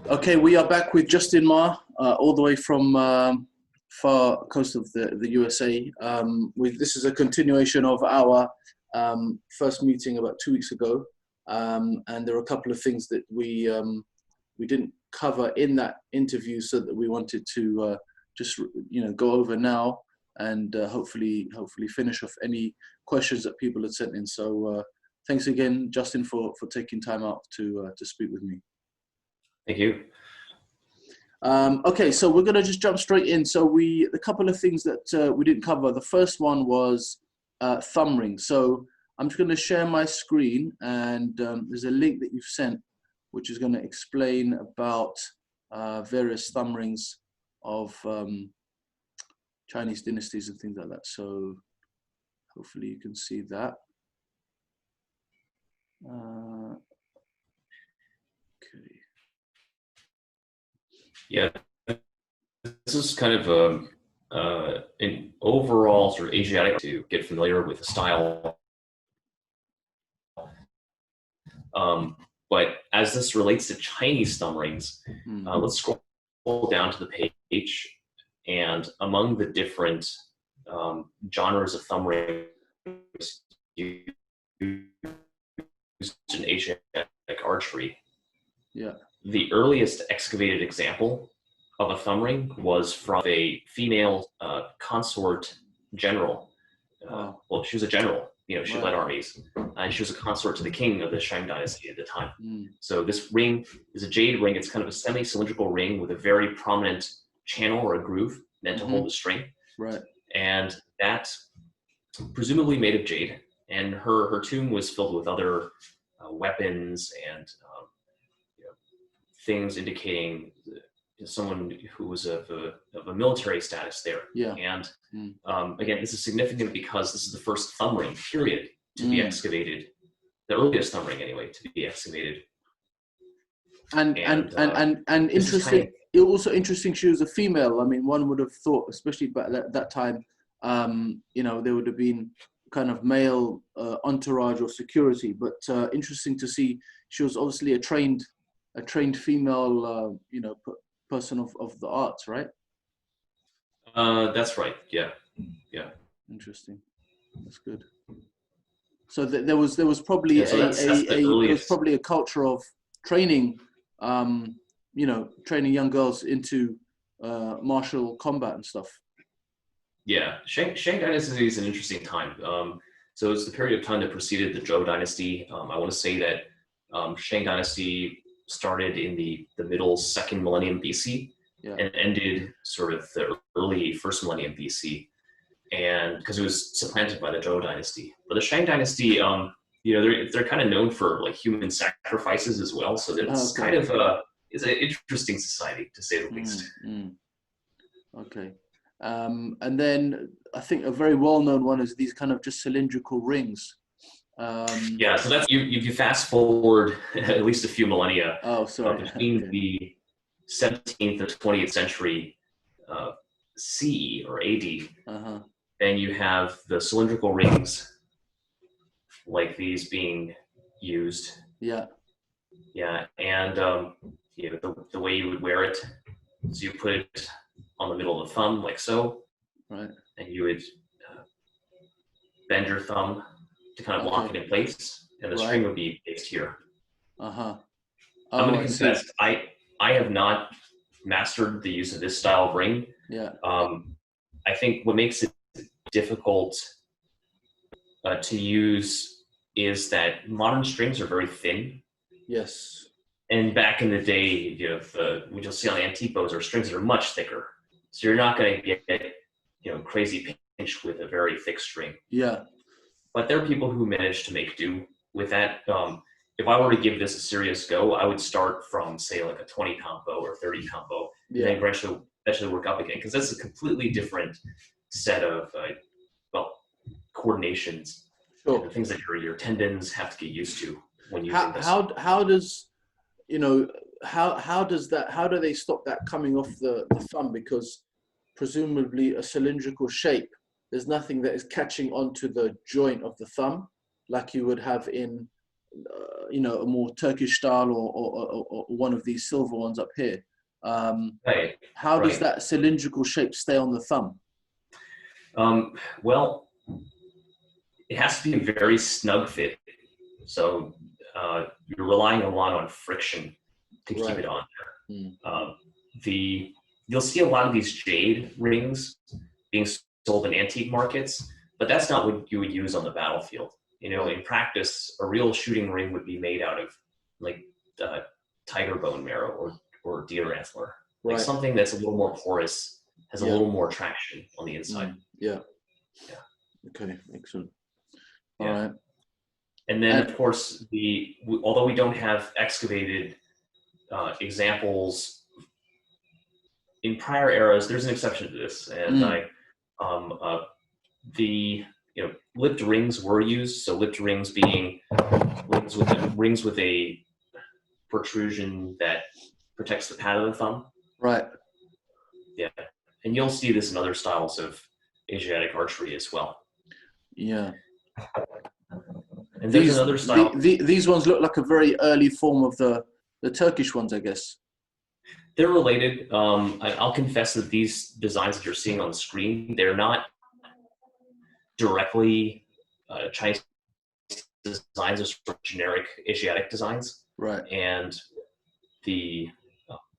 Okay, we are back with Justin Ma, all the way from far coast of the USA. This is a continuation of our first meeting about 2 weeks ago, and there are a couple of things that we didn't cover in that interview, so that we wanted to just go over now and hopefully finish off any questions that people had sent in. So thanks again, Justin, for taking time out to speak with me. Thank you. Okay, so we're going to just jump straight in. So a couple of things that we didn't cover. The first one was thumb rings. So I'm just going to share my screen, and there's a link that you've sent, which is going to explain about various thumb rings of Chinese dynasties and things like that. So hopefully you can see that. Okay. Yeah, this is kind of an overall sort of Asiatic to get familiar with the style. But as this relates to Chinese thumb rings, let's scroll down to the page, and among the different genres of thumb rings used in Asiatic archery, the earliest excavated example of a thumb ring was from a female consort general. Well, she was a general. She led armies, and she was a consort to the king of the Shang dynasty at the time. So this ring is a jade ring. It's kind of a semi-cylindrical ring with a very prominent channel or a groove meant to hold the string. Right. And that presumably made of jade. And her tomb was filled with other weapons and things indicating someone who was of a military status there. Yeah. And again, this is significant because this is the first thumb ring, period, to be excavated. The earliest thumb ring, anyway, to be excavated. And interesting. It also interesting. She was a female. I mean, one would have thought, especially back at that time, there would have been kind of male entourage or security. But interesting to see, she was obviously a trained female, person of the arts, right? That's right. Yeah. Interesting. That's good. So there was probably there was probably a culture of training, training young girls into martial combat and stuff. Yeah, Shang dynasty is an interesting time. So it's the period of time that preceded the Zhou dynasty. I want to say that Shang dynasty started in the middle second millennium BC and ended sort of the early first millennium BC, and because it was supplanted by the Zhou dynasty. But the Shang dynasty, they're kind of known for like human sacrifices as well. So it's kind of it's an interesting society, to say the least. Okay. And then I think a very well-known one is these kind of just cylindrical rings. Yeah, so that's you fast forward at least a few millennia. Between the 17th or 20th century CE or AD, then you have the cylindrical rings like these being used. Yeah, and the way you would wear it is you put it on the middle of the thumb like so, right, and you would bend your thumb to kind of lock it in place, and the string would be placed here. I'm going to confess, I have not mastered the use of this style of ring. Yeah. I think what makes it difficult to use is that modern strings are very thin. Yes. And back in the day, what you'll see on the antique bows are strings that are much thicker. So you're not going to get, crazy pinch with a very thick string. Yeah. But there are people who manage to make do with that. If I were to give this a serious go, I would start from, say, like a 20-pound bow or 30-pound bow, and then eventually work up again, because that's a completely different set of coordinations. Sure. The things that your tendons have to get used to when using this. How do they stop that coming off the thumb? Because presumably a cylindrical shape, there's nothing that is catching onto the joint of the thumb like you would have in you know, a more Turkish style or one of these silver ones up here. Right. How does Right. that cylindrical shape stay on the thumb? Well, it has to be a very snug fit. So you're relying a lot on friction to keep Right. it on there. You'll see a lot of these jade rings being sold in antique markets, but that's not what you would use on the battlefield. You know, in practice, a real shooting ring would be made out of like tiger bone marrow or deer antler, like something that's a little more porous, has a little more traction on the inside. Yeah. Okay, excellent. All Yeah. right. And then, of course, although we don't have excavated examples in prior eras, there's an exception to this, and lipped rings were used. So lipped rings being rings with a protrusion that protects the pad of the thumb. Right. Yeah, and you'll see this in other styles of Asiatic archery as well. Yeah. And there's another style. These ones look like a very early form of the Turkish ones, I guess. They're related. I'll confess that these designs that you're seeing on the screen, they're not directly Chinese designs, are sort of generic Asiatic designs. Right. And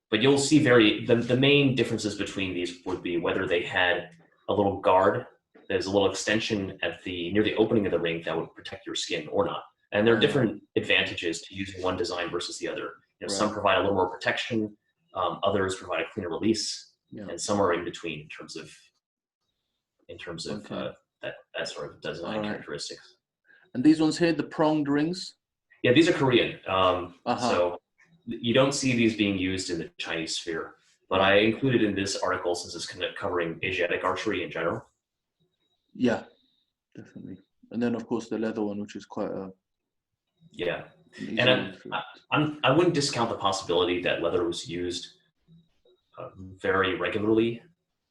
but you'll see the main differences between these would be whether they had a little guard. There's a little extension near the opening of the ring that would protect your skin or not. And there are different advantages to using one design versus the other. You know, some provide a little more protection, others provide a cleaner release, and some are in between in terms of that sort of design characteristics. And these ones here, the pronged rings? Yeah, these are Korean. So you don't see these being used in the Chinese sphere, but I included in this article since it's kind of covering Asiatic archery in general. Yeah, definitely. And then of course the leather one, which is quite a and I wouldn't discount the possibility that leather was used very regularly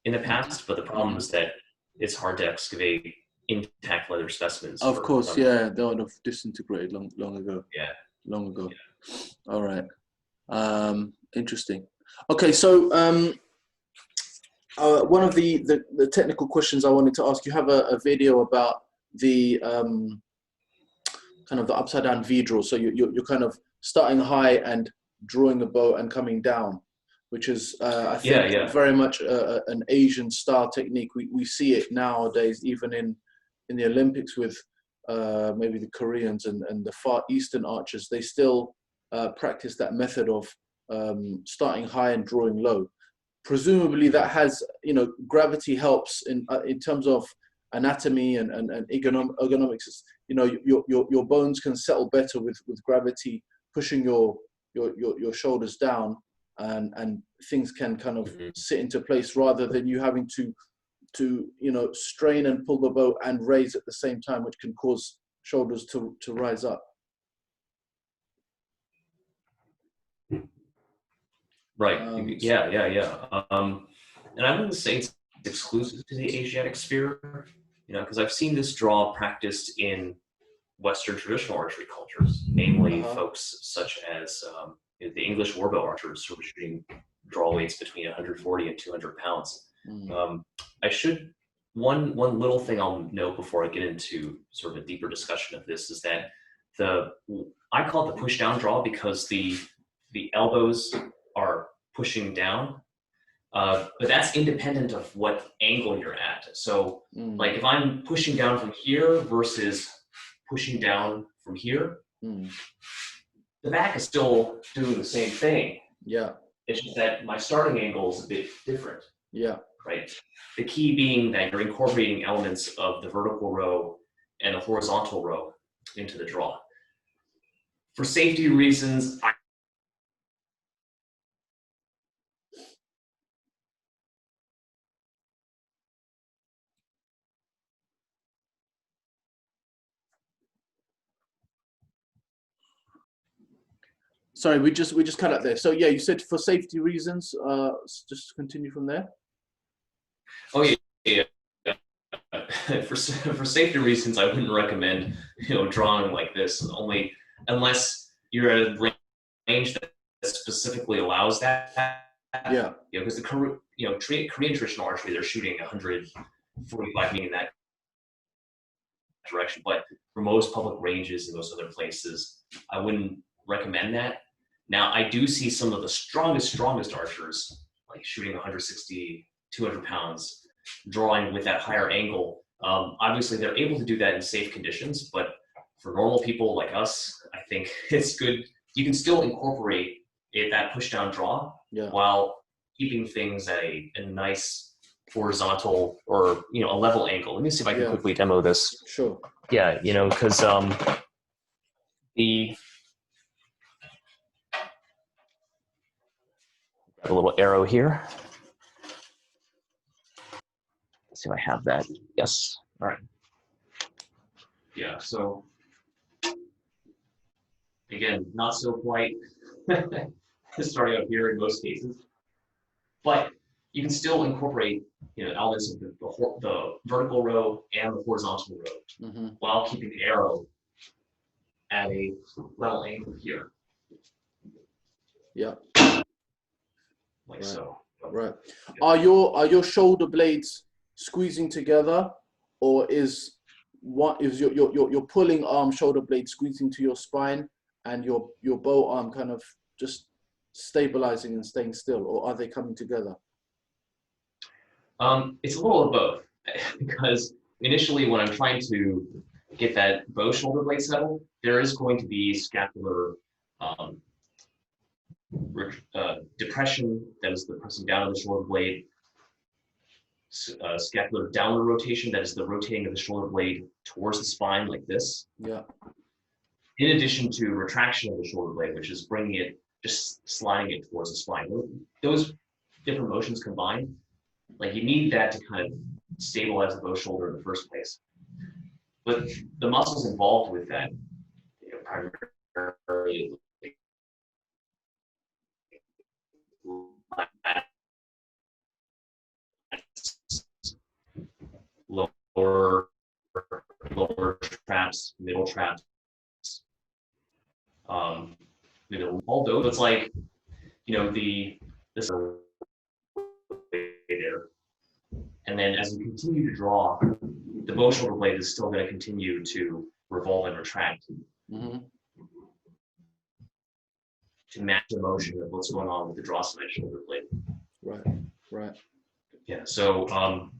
in the past, but the problem is that it's hard to excavate intact leather specimens. Of course, they would have disintegrated long ago. Yeah, long ago. Yeah. All right. Interesting. Okay, so one of the technical questions I wanted to ask, you have a video about the kind of the upside down V draw. So you're kind of starting high and drawing the bow and coming down, which is I think very much an Asian style technique. We see it nowadays even in the Olympics with maybe the Koreans and the Far Eastern archers. They still practice that method of starting high and drawing low. Presumably that has, gravity helps in terms of anatomy and ergonomics. Your bones can settle better with gravity pushing your shoulders down, and things can kind of sit into place rather than you having to strain and pull the bow and raise at the same time, which can cause shoulders to rise up. Right. Yeah. And I wouldn't say it's exclusive to the Asiatic sphere, because I've seen this draw practiced in Western traditional archery cultures, namely folks such as the English warbow archers who are shooting draw weights between 140 and 200 pounds. One little thing I'll note before I get into sort of a deeper discussion of this is that I call it the push down draw because the elbows are pushing down, but that's independent of what angle you're at. So like if I'm pushing down from here versus pushing down from here, the back is still doing the same thing. Yeah. It's just that my starting angle is a bit different. Yeah. Right. The key being that you're incorporating elements of the vertical row and the horizontal row into the draw. For safety reasons, Sorry, we just cut out there. So yeah, you said for safety reasons. Just continue from there. Oh yeah. For safety reasons, I wouldn't recommend drawing like this. Only unless you're at a range that specifically allows that. Yeah. Because the Korean traditional archery, they're shooting 145 meters in that direction. But for most public ranges and those other places, I wouldn't recommend that. Now, I do see some of the strongest archers, like shooting 160, 200 pounds, drawing with that higher angle. Obviously, they're able to do that in safe conditions, but for normal people like us, I think it's good. You can still incorporate that push down draw while keeping things at a nice horizontal or a level angle. Let me see if I can quickly demo this. Sure. Yeah, because the a little arrow here. Let's see if I have that. Yes. All right. Yeah. So again, not so polite starting out here in most cases, but you can still incorporate elements of the vertical row and the horizontal row while keeping the arrow at a level angle here. Yeah. Like so. Right. Are your shoulder blades squeezing together, or is your pulling arm shoulder blade squeezing to your spine, and your bow arm kind of just stabilizing and staying still, or are they coming together? It's a little of both, because initially when I'm trying to get that bow shoulder blade settled, there is going to be scapular depression, that is the pressing down of the shoulder blade, scapular downward rotation, that is the rotating of the shoulder blade towards the spine like this. Yeah. In addition to retraction of the shoulder blade, which is bringing it, just sliding it towards the spine. Those different motions combined, like you need that to kind of stabilize the bow shoulder in the first place. But the muscles involved with that, primarily lower traps, middle traps, all those. It's like, this there. And then as you continue to draw, the bow shoulder blade is still going to continue to revolve and retract to match the motion of what's going on with the draw side shoulder blade. Right. Yeah. So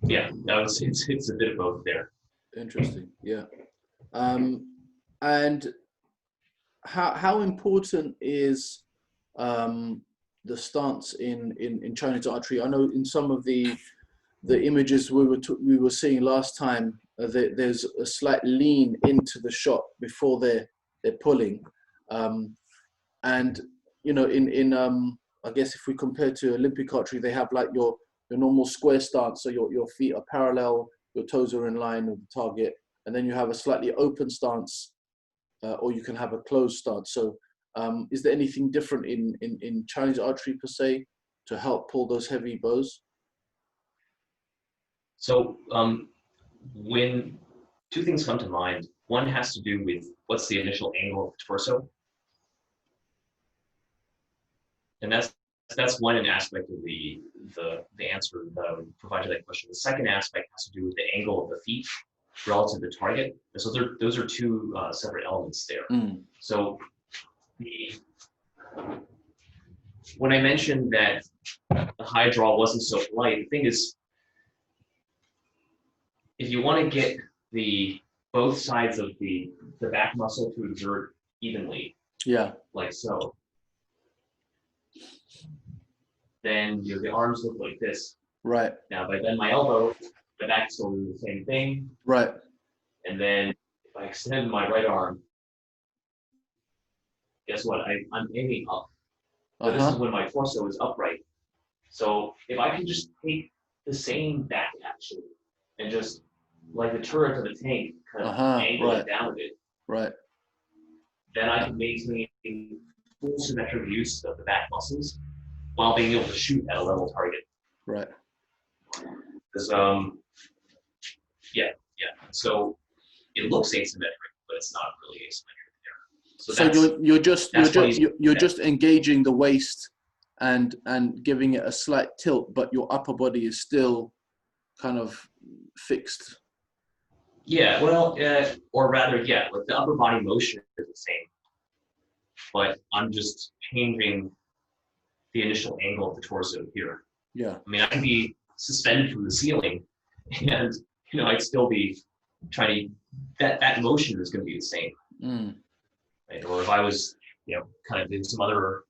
it's a bit of both there. Interesting. Yeah. And how important is the stance in Chinese archery? I know in some of the images we were seeing last time, there's a slight lean into the shot before they're pulling, and I guess if we compare to Olympic archery, they have like your normal square stance, so your feet are parallel, your toes are in line with the target, and then you have a slightly open stance, or you can have a closed stance. So is there anything different in Chinese archery per se to help pull those heavy bows? So when two things come to mind, one has to do with what's the initial angle of the torso. And that's one aspect of the answer that I would provide to that question. The second aspect has to do with the angle of the feet relative to the target. And so those are two separate elements there. So when I mentioned that the high draw wasn't so polite, the thing is, if you want to get both sides of the back muscle to exert evenly, like so, then the arms look like this. Right. Now, if I bend my elbow, my back's still doing the same thing. Right. And then if I extend my right arm, guess what? I'm aiming up. But this is when my torso is upright. So if I can just take the same back action and just, like the turret of a tank, kind of angle it down a bit, then I can maintain full symmetric use of the back muscles while being able to shoot at a level target. Right. Because so it looks asymmetric, but it's not really asymmetric there. So So that's that's why you're just engaging the waist and giving it a slight tilt, but your upper body is still kind of fixed. yeah. Well, or rather, yeah, like the upper body motion is the same, but I'm just changing the initial angle of the torso here. Yeah. I mean, I can be suspended from the ceiling, and I'd still be trying to. That motion is going to be the same. Mm. Right? Or if I was, kind of in some other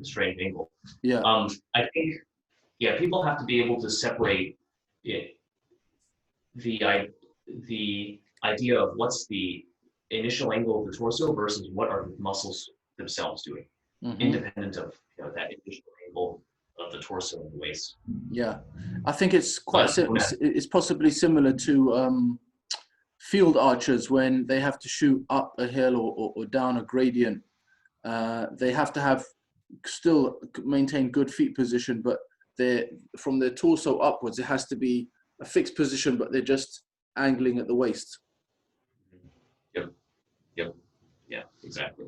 strange angle. Yeah. I think, yeah, people have to be able to separate it, the idea of what's the initial angle of the torso versus what are the muscles themselves doing, independent of that initial angle of the torso and the waist. Yeah, I think it's it's possibly similar to field archers when they have to shoot up a hill or down a gradient. They have to have still maintain good feet position, but they're from their torso upwards. It has to be a fixed position, but they're just angling at the waist. Yep. Yeah, exactly.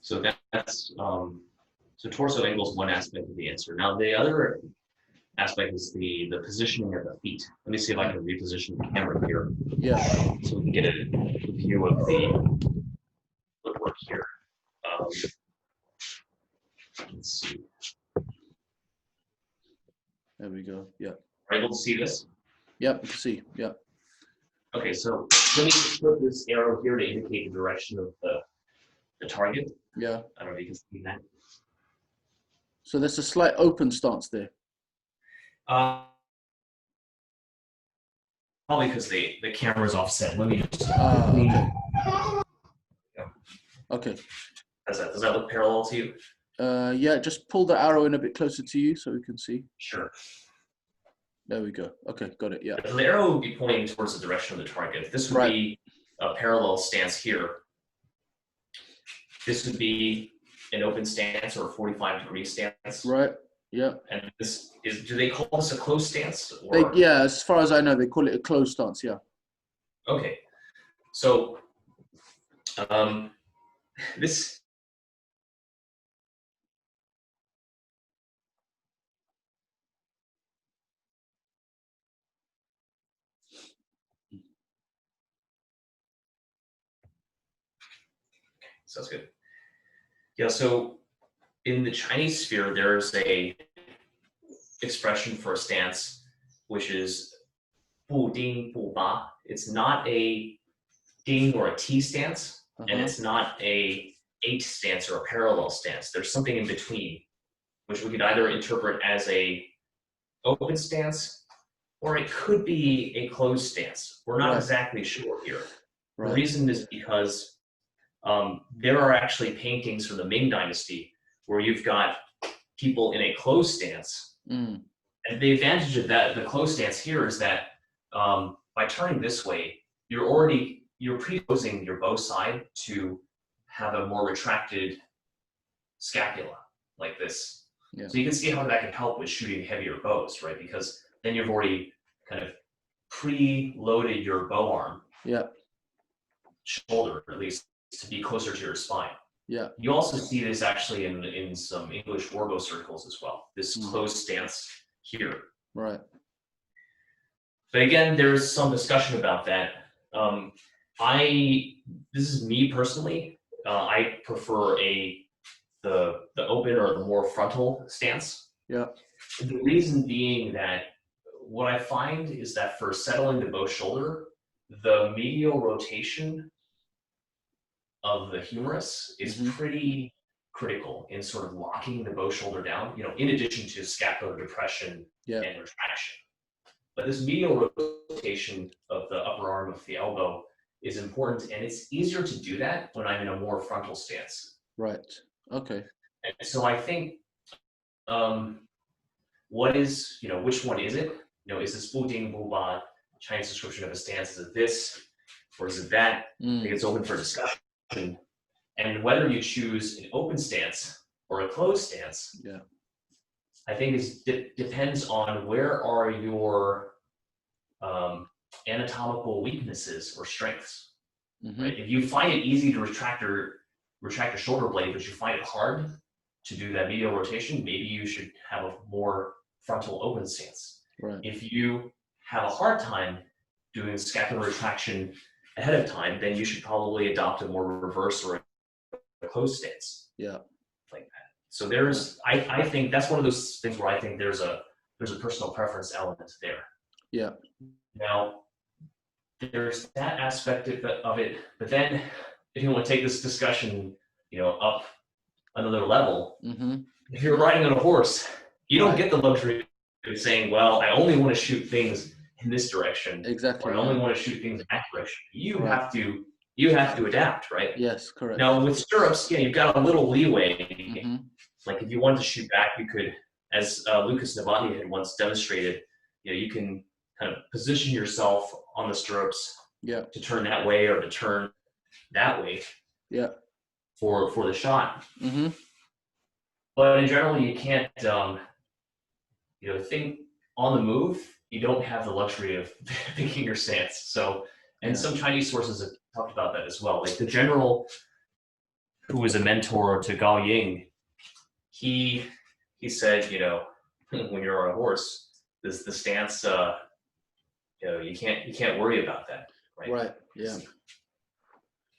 So that's so torso angle is one aspect of the answer. Now the other aspect is the positioning of the feet. Let me see if I can reposition the camera here. Yeah. So we can get a view of the footwork here. Let's see. There we go. Yeah. Are you able to see this? Yep. You can see. Yeah. Okay, so let me just put this arrow here to indicate the direction of the target. Yeah. I don't know if you can see that. So there's a slight open stance there. Probably because the camera's offset. Let me just. Okay. Okay. Does that look parallel to you? Yeah, just pull the arrow in a bit closer to you so we can see. Sure. There we go. Okay, got it. Yeah. The arrow would be pointing towards the direction of the target. This would be a parallel stance here. This would be an open stance or a 45-degree stance. Right. Yeah. And this is, do they call this a closed stance? Or? Yeah, as far as I know, they call it a closed stance. Yeah. Okay. So this. Sounds good. Yeah, so in the Chinese sphere, there's a expression for a stance, which is 不丁不拔. It's not a ding or a T stance, and it's not a 8 stance or a parallel stance. There's something in between, which we could either interpret as a open stance, or it could be a closed stance. We're not exactly sure here. The reason is because there are actually paintings from the Ming Dynasty where you've got people in a closed stance. And the advantage of that, the closed stance here, is that by turning this way, you're predisposing your bow side to have a more retracted scapula like this. Yeah. So you can see how that can help with shooting heavier bows, right? Because then you've already kind of pre-loaded your bow arm, shoulder at least, to be closer to your spine. Yeah. You also see this actually in some English warbow circles as well, this closed stance here. Right. But again, there's some discussion about that. This is me personally. I prefer the open or the more frontal stance. Yeah. The reason being that what I find is that for settling the bow shoulder, the medial rotation of the humerus is pretty critical in sort of locking the bow shoulder down, in addition to scapular depression and retraction. But this medial rotation of the upper arm of the elbow is important, and it's easier to do that when I'm in a more frontal stance. Right. Okay. And so I think which one is it? Is this Bu Ding Bu Ba Chinese description of a stance? Is it this or is it that? I think it's open for discussion. And whether you choose an open stance or a closed stance, I think depends on where are your anatomical weaknesses or strengths. Right? If you find it easy to retract your shoulder blade, but you find it hard to do that medial rotation, maybe you should have a more frontal open stance. Right. If you have a hard time doing scapular retraction ahead of time, then you should probably adopt a more reverse or a closed stance. Yeah. Like that. So there's, I think that's one of those things where I think there's a personal preference element there. Yeah. Now, there's that aspect of it, but then if you want to take this discussion, up another level, if you're riding on a horse, you don't get the luxury of saying, well, I only want to shoot things in this direction. Exactly. Or I only want to shoot things in that direction. You have to adapt, right? Yes, correct. Now with stirrups, you've got a little leeway. Like if you wanted to shoot back, you could, as Lucas Navati had once demonstrated, you can kind of position yourself on the stirrups to turn that way or to turn that way for the shot. But in general, you can't, think on the move, you don't have the luxury of picking your stance. So, and some Chinese sources have talked about that as well. Like the general who was a mentor to Gao Ying, he said, when you're on a horse, the stance, you can't worry about that, right? Right. Yeah.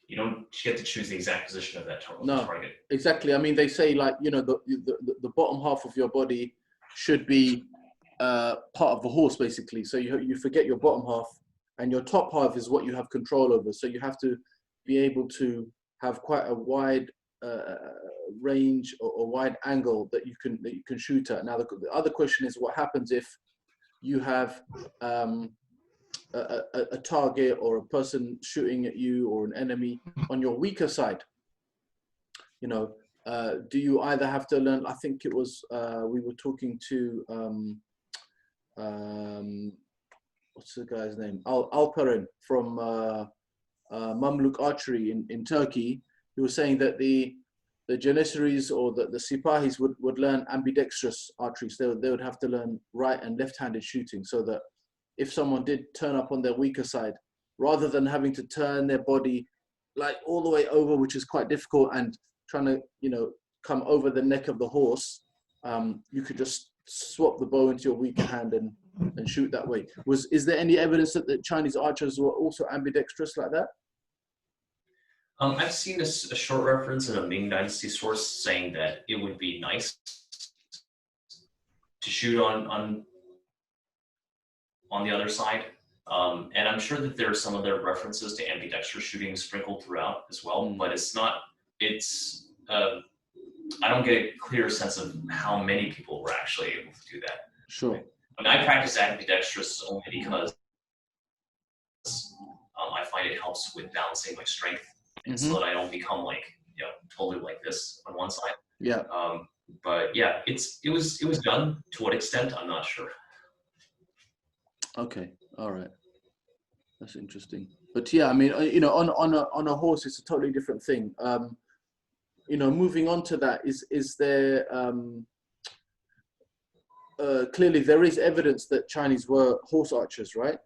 You don't get to choose the exact position of that target. Exactly. I mean, they say the bottom half of your body should be part of the horse, basically. So you forget your bottom half, and your top half is what you have control over. So you have to be able to have quite a wide range or wide angle that you can shoot at. Now the other question is, what happens if you have a target or a person shooting at you or an enemy on your weaker side? Do you either have to learn? I think it was we were talking to what's the guy's name? Alperen from Mamluk Archery in Turkey. He was saying that the Janissaries or the Sipahis would learn ambidextrous archery. So they would have to learn right and left-handed shooting, so that if someone did turn up on their weaker side, rather than having to turn their body like all the way over, which is quite difficult, and trying to come over the neck of the horse, you could just swap the bow into your weaker hand and shoot that way. Is there any evidence that the Chinese archers were also ambidextrous like that? I've seen a short reference in a Ming Dynasty source saying that it would be nice to shoot on the other side. And I'm sure that there are some other references to ambidextrous shooting sprinkled throughout as well, but I don't get a clear sense of how many people were actually able to do that. Sure. I mean, I practice ambidextrous only because I find it helps with balancing my strength, and so that I don't become totally like this on one side. Yeah. But yeah, it was done. To what extent, I'm not sure. Okay. All right. That's interesting. But yeah, I mean, on a horse, it's a totally different thing. Moving on to that, is there clearly there is evidence that Chinese were horse archers, right?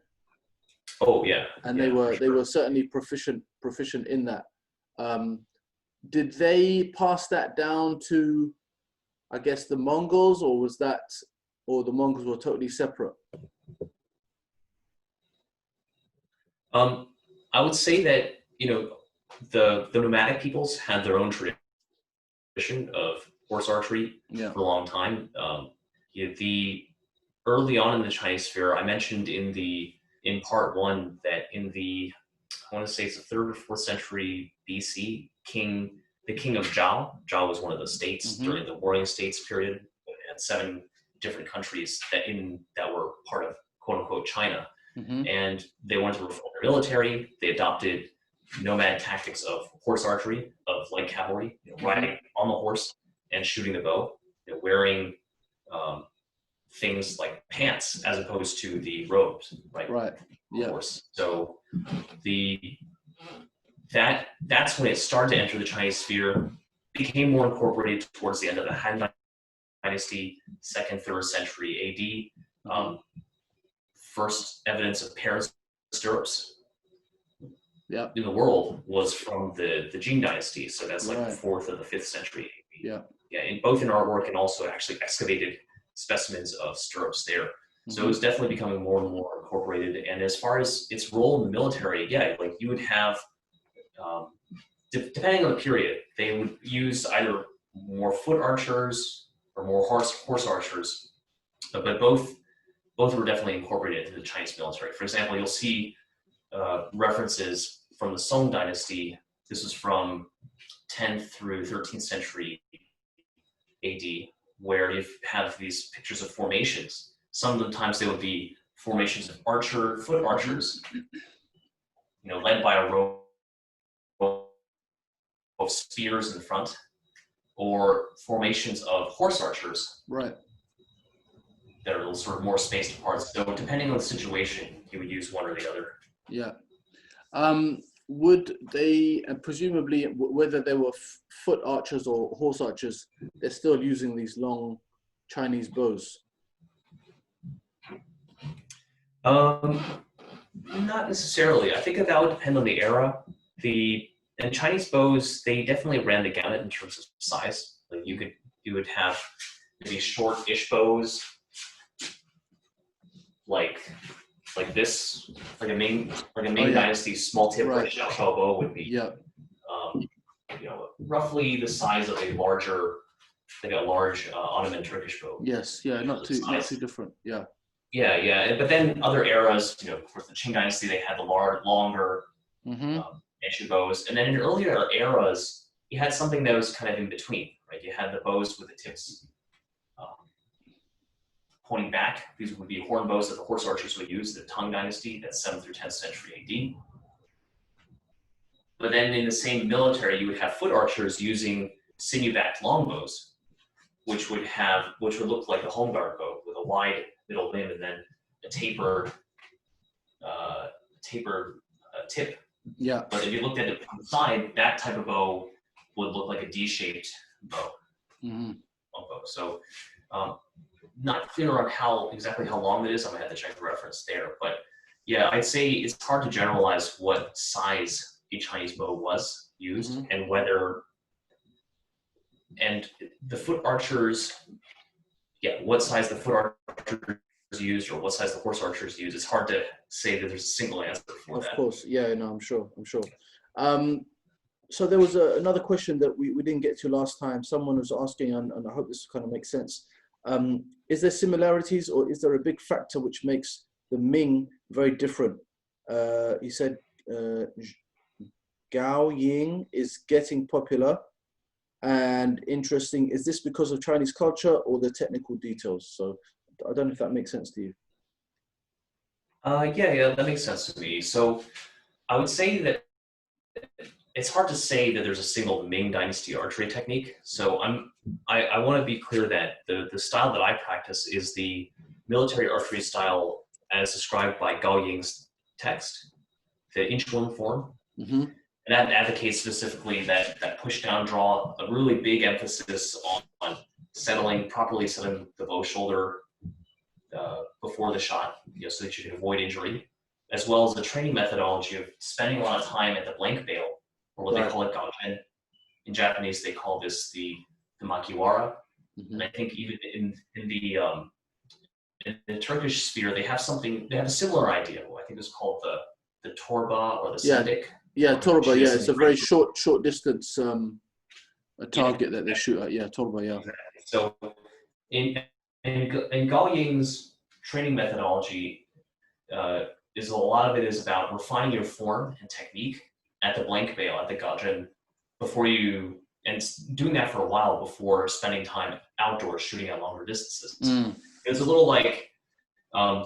Oh yeah. And they were certainly proficient in that. Did they pass that down to, I guess, the Mongols, or the Mongols were totally separate? I would say that the nomadic peoples had their own tradition of horse archery for a long time. Early on in the Chinese sphere, I mentioned in part one that I want to say it's the 3rd or 4th century BC, the king of Zhao was one of the states during the Warring States period. It had 7 different countries that were part of quote unquote China. And they wanted to reform their military. They adopted nomad tactics of horse archery, of light cavalry, riding on the horse and shooting the bow, wearing things like pants as opposed to the robes, right? Yeah. Horse. So that's when it started to enter the Chinese sphere, became more incorporated towards the end of the Han Dynasty, 2nd, 3rd century AD. First evidence of Paris stirrups in the world was from the Jin dynasty. So that's like the 4th or the 5th century. Yeah. Yeah, both in artwork and also actually excavated specimens of stirrups there. So it was definitely becoming more and more incorporated. And as far as its role in the military, yeah, like you would have, depending on the period, they would use either more foot archers or more horse archers, but both were definitely incorporated into the Chinese military. For example, you'll see references from the Song dynasty. This is from 10th through 13th century AD, where you have these pictures of formations. Sometimes they would be formations of foot archers, led by a row of spears in front, or formations of horse archers. Right. That are sort of more spaced apart. So depending on the situation, you would use one or the other. Yeah. Would they, presumably, whether they were foot archers or horse archers, they're still using these long Chinese bows? Not necessarily. I think that would depend on the era. And Chinese bows, they definitely ran the gamut in terms of size. Like you would have maybe short-ish bows, like this, like a Ming dynasty small tip or xiao bow would be, roughly the size of a large Ottoman Turkish bow. Yes, yeah, not too different. Yeah. Yeah. But then other eras, of course, the Qing dynasty, they had the longer Manchu bows, and then in earlier eras, you had something that was kind of in between, right? You had the bows with the tips pointing back. These would be horn bows that the horse archers would use, the Tang dynasty, that's 7th through 10th century AD. But then in the same military, you would have foot archers using sinew-backed longbows, which would look like a home guard bow with a wide middle limb and then a tapered tip. Yeah. But if you looked at it from the side, that type of bow would look like a D-shaped bow. Longbow. So not clear on exactly how long it is. I'm gonna have to check the reference there. But yeah, I'd say it's hard to generalize what size a Chinese bow was used and whether, and the foot archers, what size the foot archers used or what size the horse archers used. It's hard to say that there's a single answer for that. Of course, yeah, no, I'm sure. So there was another question that we didn't get to last time. Someone was asking, and I hope this kind of makes sense. Is there similarities, or is there a big factor which makes the Ming very different? He said Gao Ying is getting popular and interesting. Is this because of Chinese culture or the technical details? So I don't know if that makes sense to you. Yeah, that makes sense to me. So I would say that it's hard to say that there's a single Ming Dynasty archery technique. So I want to be clear that the style that I practice is the military archery style as described by Gao Ying's text, the Inchun form. And that advocates specifically that push down draw, a really big emphasis on properly settling the bow shoulder before the shot, so that you can avoid injury, as well as the training methodology of spending a lot of time at the blank bail, or what they call it gaozhen. In Japanese, they call this the makiwara. And I think even in the Turkish sphere, they have a similar idea. I think it's called the torba or the sendik. Yeah, torba. Yeah, it's a very short distance a target that they shoot at. Yeah, torba. Yeah. Exactly. So in Gao Ying's training methodology, is a lot of it is about refining your form and technique at the blank bail, at the gaozhen, and doing that for a while before spending time outdoors shooting at longer distances. It's a little like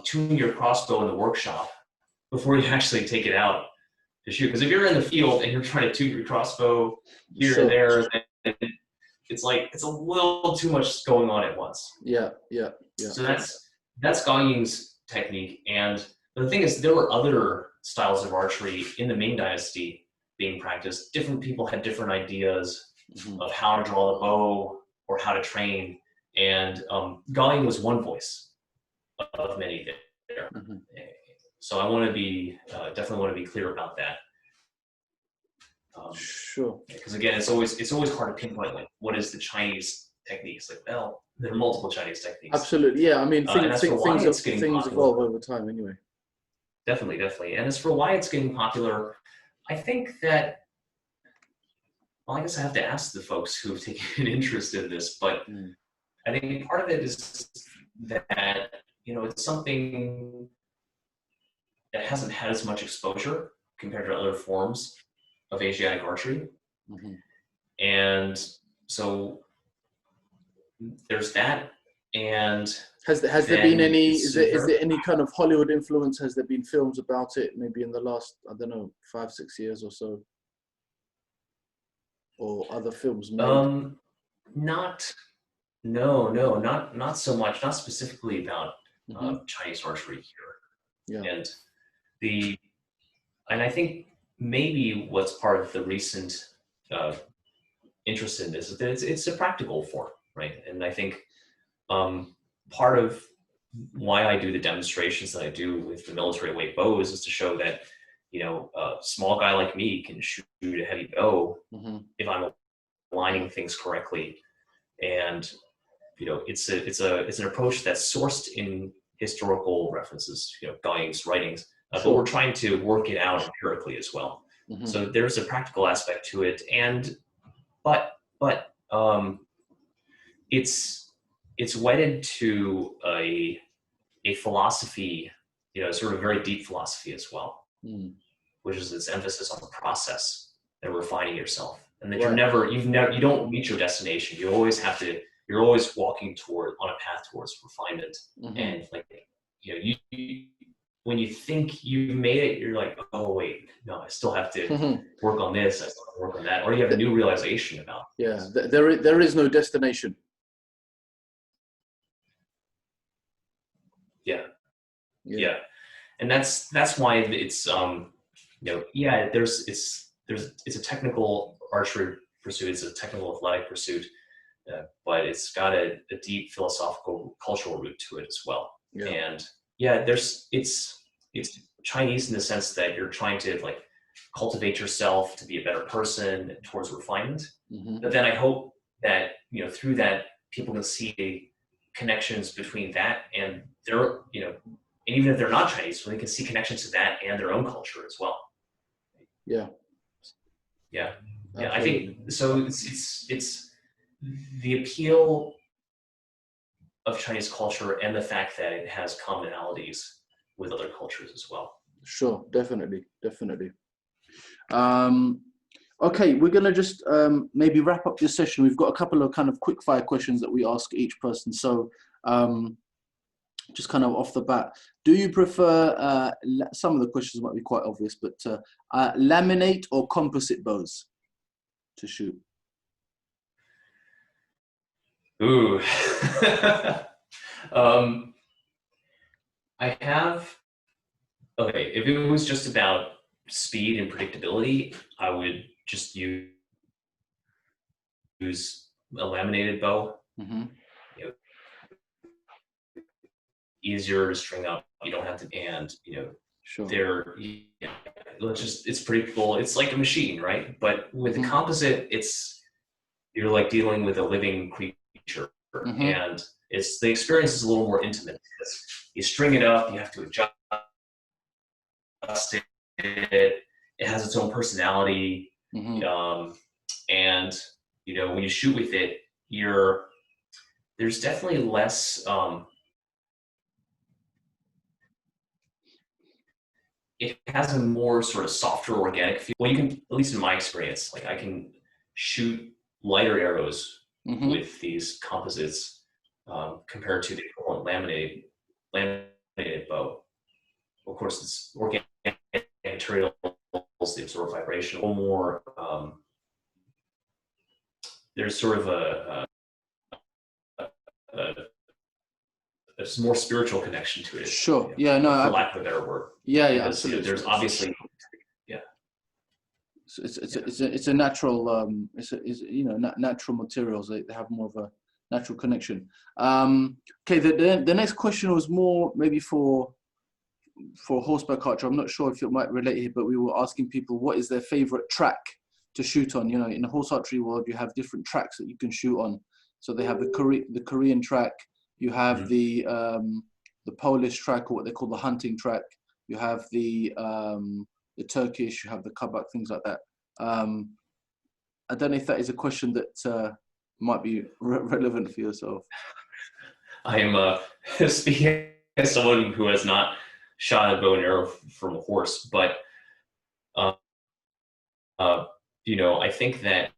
tuning your crossbow in the workshop before you actually take it out to shoot. Because if you're in the field and you're trying to tune your crossbow here and there, then it's a little too much going on at once. Yeah. So that's Gao Ying's technique. And the thing is, there were other styles of archery in the Ming Dynasty being practiced. Different people had different ideas of how to draw the bow or how to train. And Gao Ying was one voice of many there. So I want to be definitely want to be clear about that. Sure. Because again, it's always hard to pinpoint like what is the Chinese techniques. Like, well, there are multiple Chinese techniques. Absolutely, yeah. I mean, And as for why it's getting things popular, evolve over time, anyway. definitely. And as for why it's getting popular, I think that, well, I guess I have to ask the folks who have taken an interest in this, but I think part of it is that, it's something that hasn't had as much exposure compared to other forms of Asiatic archery. And so there's that. And has there been any, is there any kind of Hollywood influence? Has there been films about it maybe in the last, I don't know, 5-6 years or so? Or other films made? Not so much, not specifically about Chinese archery here. Yeah. And I think maybe what's part of the recent interest in this is that it's a practical form, right? And I think part of why I do the demonstrations that I do with the military weight bows is to show that, a small guy like me can shoot a heavy bow if I'm aligning things correctly. And, it's an approach that's sourced in historical references, guidings, writings, but we're trying to work it out empirically as well. So there's a practical aspect to it, but it's wedded to a philosophy, sort of very deep philosophy as well, which is its emphasis on the process and refining yourself, and that you don't reach your destination. You're always walking on a path towards refinement, and like when you think you've made it, you're like, oh wait, no, I still have to work on this, I still have to work on that, or you have a new realization about this. There is no destination. Yeah. And that's why it's it's a technical archery pursuit, it's a technical athletic pursuit, but it's got a deep philosophical, cultural root to it as well. And it's Chinese in the sense that you're trying to like cultivate yourself to be a better person towards refinement. But then I hope that through that people can see connections between that and their and even if they're not Chinese, so they can see connections to that and their own culture as well. Yeah. I think so. It's the appeal of Chinese culture and the fact that it has commonalities with other cultures as well. Sure, definitely. Okay, we're gonna just maybe wrap up this session. We've got a couple of kind of quick fire questions that we ask each person. So just kind of off the bat, do you prefer, some of the questions might be quite obvious, but laminate or composite bows to shoot? Ooh. If it was just about speed and predictability, I would just use a laminated bow. Easier to string up, you don't have to, and it's predictable. It's like a machine, right? But with the composite, you're like dealing with a living creature, and the experience is a little more intimate because you string it up, you have to adjust it. It has its own personality, and when you shoot with it, there's definitely less. It has a more sort of softer, organic feel. Well, you can, at least in my experience, like I can shoot lighter arrows with these composites compared to the equivalent laminated bow. Of course, it's organic materials, they absorb vibration. A little more, there's sort of a more spiritual connection to it. Sure. For lack of a better word. Absolutely. There's obviously. So it's a natural natural materials. They have more of a natural connection. Okay. The next question was more maybe for horseback archer. I'm not sure if it might relate here, but we were asking people what is their favorite track shoot on. You know, in the horse archery world, you have different tracks that you can shoot on. So they have the Korean track. You have the Polish track, or what they call the hunting track. You have the Turkish. You have the kabak, things like that. I don't know if that is a question that might be relevant for yourself. I am speaking as someone who has not shot a bow and arrow from a horse, but you know, I think that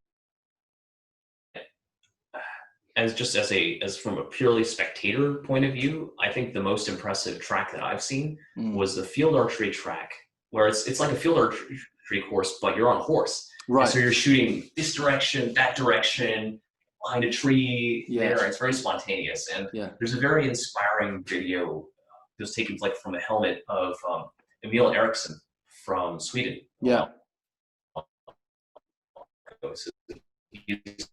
as from a purely spectator point of view, I think the most impressive track that I've seen was the field archery track, where it's like a field archery course, but you're on a horse. Right. And so you're shooting this direction, that direction, behind a tree. Yes. There. It's very spontaneous, and Yeah. there's a very inspiring video that was taken like from a helmet of Emil Eriksson from Sweden. Yeah. So he's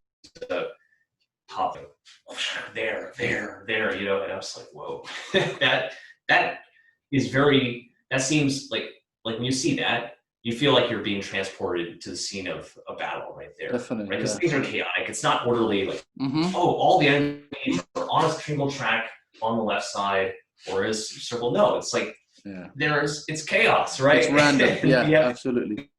top there, you know, and I was like, whoa, that is very, that seems like when you see that, you feel like you're being transported to the scene of a battle right there. Definitely. Right? Because things are chaotic. It's not orderly, like, Mm-hmm. oh, all the enemies are on a single track on the left side, or is circle. No, it's like, it's chaos, right? It's random. Yeah, absolutely.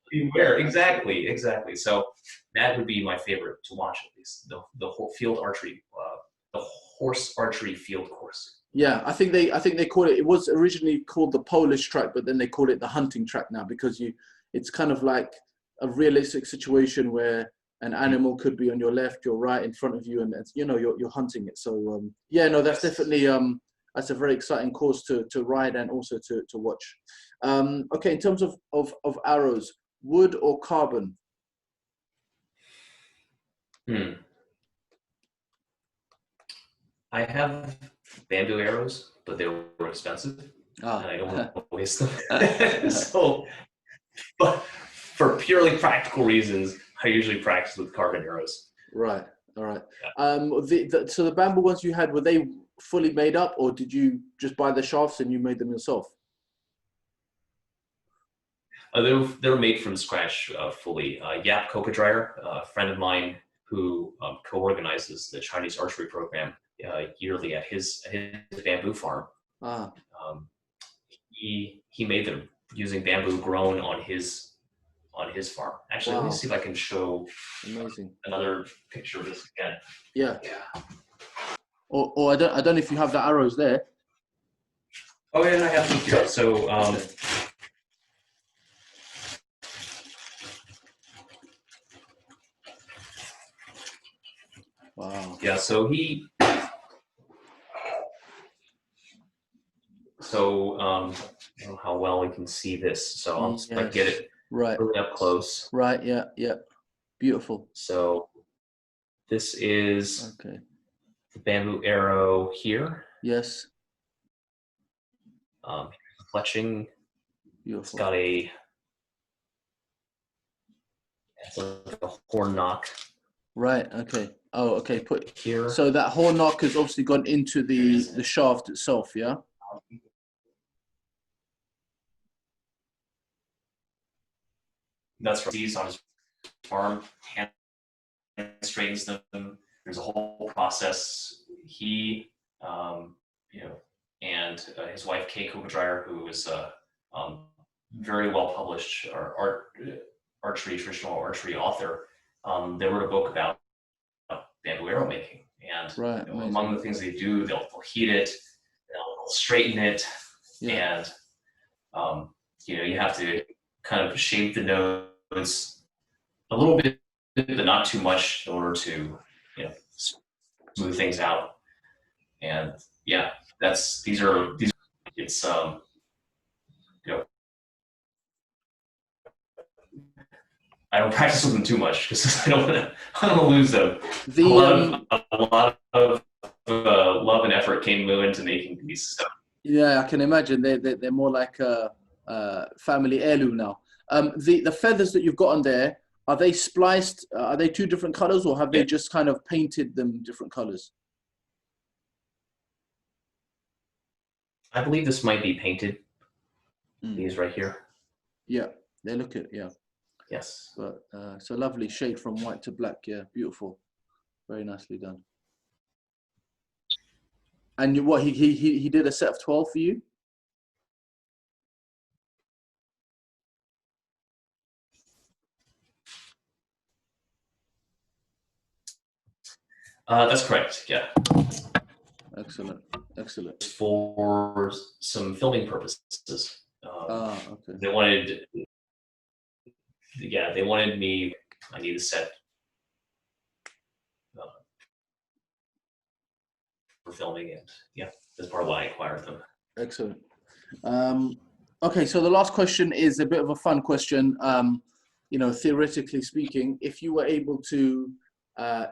Beware. Exactly. So that would be my favorite to watch, at least the whole field archery, the horse archery field course. Yeah, I think they call it. It was originally called the Polish track, but then they call it the hunting track now, because it's kind of like a realistic situation where an animal could be on your left, your right, in front of you, and you know you're hunting it. So that's definitely that's a very exciting course to ride and also to watch. Okay, in terms of arrows, wood or carbon? I have bamboo arrows, but they were expensive, and I don't want to waste them. So, but for purely practical reasons, I usually practice with carbon arrows. Right. All right. Yeah. So the bamboo ones you had, were they fully made up, or did you just buy the shafts and you made them yourself? They were made from scratch fully. Yap Coca Dryer, a friend of mine who co-organizes the Chinese archery program yearly at his bamboo farm. He made them using bamboo grown on his farm. Actually, Let me see if I can show another picture of this again. Yeah. Or I don't know if you have the arrows there. Oh yeah, I have them here. So wow. Yeah, so I don't know how well we can see this, so I'll just like get it really up close. Right, yeah. Beautiful. So this is the bamboo arrow here. Yes. Fletching. Beautiful. It's got it's like a horn knock. Right, okay. Oh, okay. Put here. So that horn knock has obviously gone into the shaft itself, yeah? That's right. He's on his farm, hand straightens them. There's a whole process. He, and his wife Kay Coca-Dryer, who is a very well published traditional archery author, they wrote a book about bamboo arrow making. And among the things they do, they'll heat it, they'll straighten it, and you have to kind of shape the nodes a little bit, but not too much, in order to smooth things out. And it's I don't practice with them too much because I don't want to lose them. A lot of love and effort came into making these. So. Yeah, I can imagine they're more like a family heirloom now. The feathers that you've got on there, are they spliced? Are they two different colors, or have they just kind of painted them different colors? I believe this might be painted. These right here. Yeah, they look it. Yeah. Yes. But it's a lovely shade from white to black. Yeah, beautiful. Very nicely done. And what he did a set of 12 for you? That's correct. Yeah. Excellent. Excellent. For some filming purposes. Okay. They wanted, yeah, they wanted me. I need a set for filming, and yeah, that's part of why I acquired them. Excellent. Okay, so the last question is a bit of a fun question. You know, theoretically speaking, if you were able to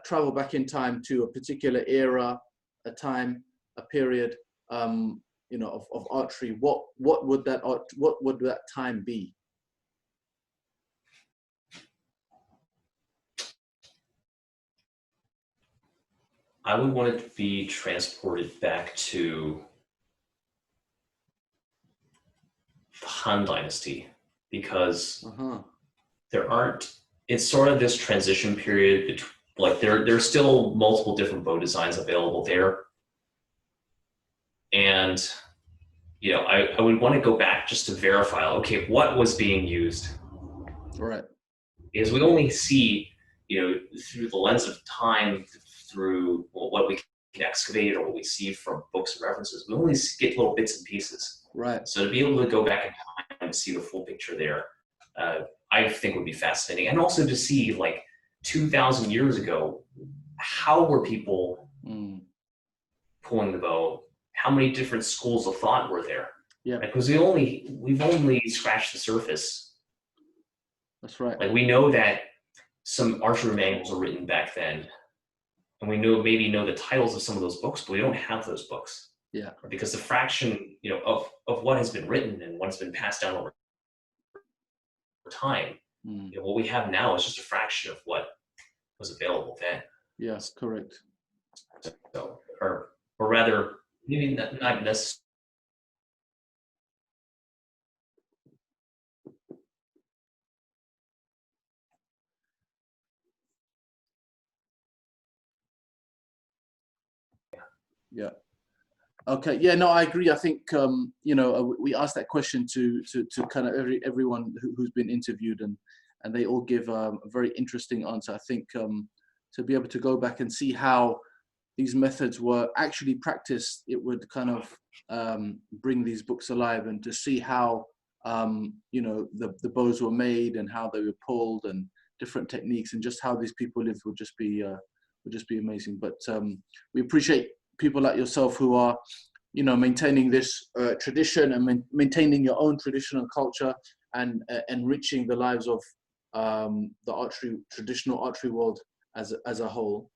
travel back in time to a particular era, a time, a period, you know, of archery, what would that time be? I would want it to be transported back to the Han Dynasty, because there aren't. It's sort of this transition period. Like there's still multiple different bow designs available there, and you know, I would want to go back just to verify. Okay, what was being used? Right. Because we only see, you know, through the lens of time, through what we can excavate or what we see from books and references, we only get little bits and pieces. Right. So to be able to go back in time and see the full picture there, I think would be fascinating. And also to see, like, 2,000 years ago, how were people pulling the bow? How many different schools of thought were there? Yeah. Because we've only scratched the surface. That's right. Like, we know that some archery manuals were written back then, and we maybe know the titles of some of those books, but we don't have those books. Yeah. Because the fraction, you know, of what has been written and what's been passed down over time, you know, what we have now is just a fraction of what was available then. Yes, correct. So, or rather, maybe not necessarily. Yeah. Okay. Yeah. No, I agree. I think you know, we asked that question to kind of everyone who's been interviewed, and they all give a very interesting answer. I think to be able to go back and see how these methods were actually practiced, it would kind of bring these books alive, and to see how you know, the bows were made and how they were pulled and different techniques and just how these people lived would just be amazing. But we appreciate people like yourself who are, you know, maintaining this tradition and maintaining your own traditional culture and enriching the lives of the traditional archery world as a whole.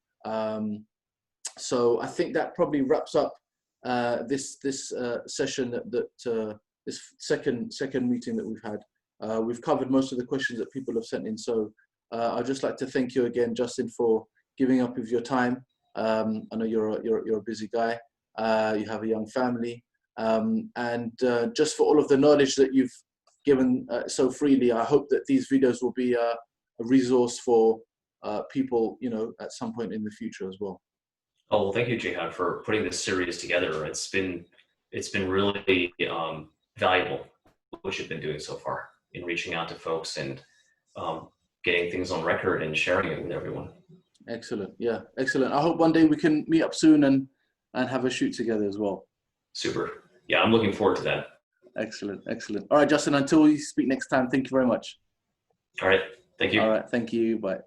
So I think that probably wraps up this session this second meeting that we've had. We've covered most of the questions that people have sent in. So I'd just like to thank you again, Justin, for giving up of your time. I know you're a busy guy. You have a young family, and just for all of the knowledge that you've given so freely, I hope that these videos will be a resource for people, you know, at some point in the future as well. Oh, well, thank you, Jihan, for putting this series together. It's been really valuable what you've been doing so far in reaching out to folks and getting things on record and sharing it with everyone. Excellent. Yeah, excellent. I hope one day we can meet up soon and have a shoot together as well. Super. Yeah, I'm looking forward to that. Excellent. Excellent. All right, Justin, until we speak next time, thank you very much. All right. Thank you. All right. Thank you. Bye.